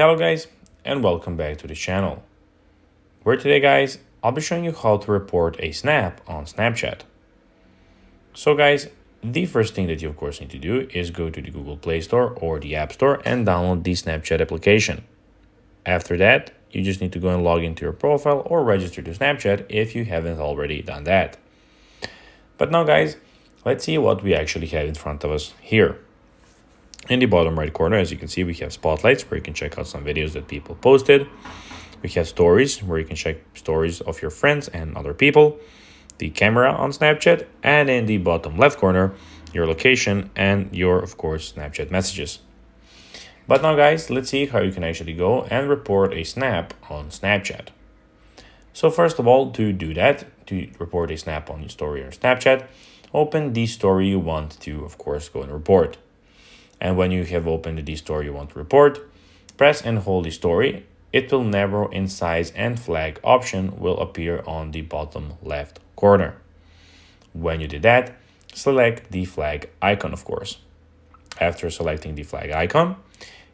Hello guys, and welcome back to the channel, where today guys, I'll be showing you how to report a snap on Snapchat. So guys, the first thing that you of course need to do is go to the Google Play Store or the App Store and download the Snapchat application. After that, you just need to go and log into your profile or register to Snapchat if you haven't already done that. But now guys, let's see what we actually have in front of us here. In the bottom right corner, as you can see, we have spotlights where you can check out some videos that people posted. We have stories where you can check stories of your friends and other people. The camera on Snapchat, and in the bottom left corner, your location and your, of course, Snapchat messages. But now guys, let's see how you can actually go and report a snap on Snapchat. So first of all, to do that, to report a snap on your story or Snapchat, open the story you want to, of course, go and report. And when you have opened the story you want to report, press and hold the story. It will narrow in size and flag option will appear on the bottom left corner. When you did that, select the flag icon, of course. After selecting the flag icon,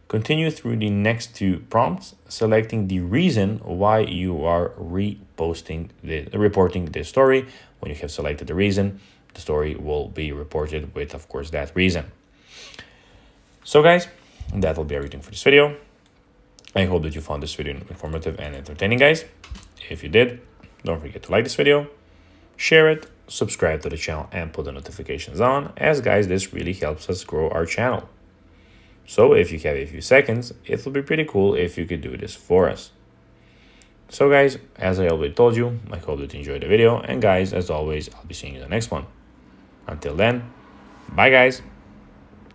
continue through the next two prompts, selecting the reason why you are reporting this story. When you have selected the reason, the story will be reported with, of course, that reason. So guys, that will be everything for this video. I hope that you found this video informative and entertaining, guys. If you did, don't forget to like this video, share it, subscribe to the channel, and put the notifications on, as guys, this really helps us grow our channel. So if you have a few seconds, it will be pretty cool if you could do this for us. So guys, as I already told you, I hope that you enjoyed the video, and guys, as always, I'll be seeing you in the next one. Until then, bye guys.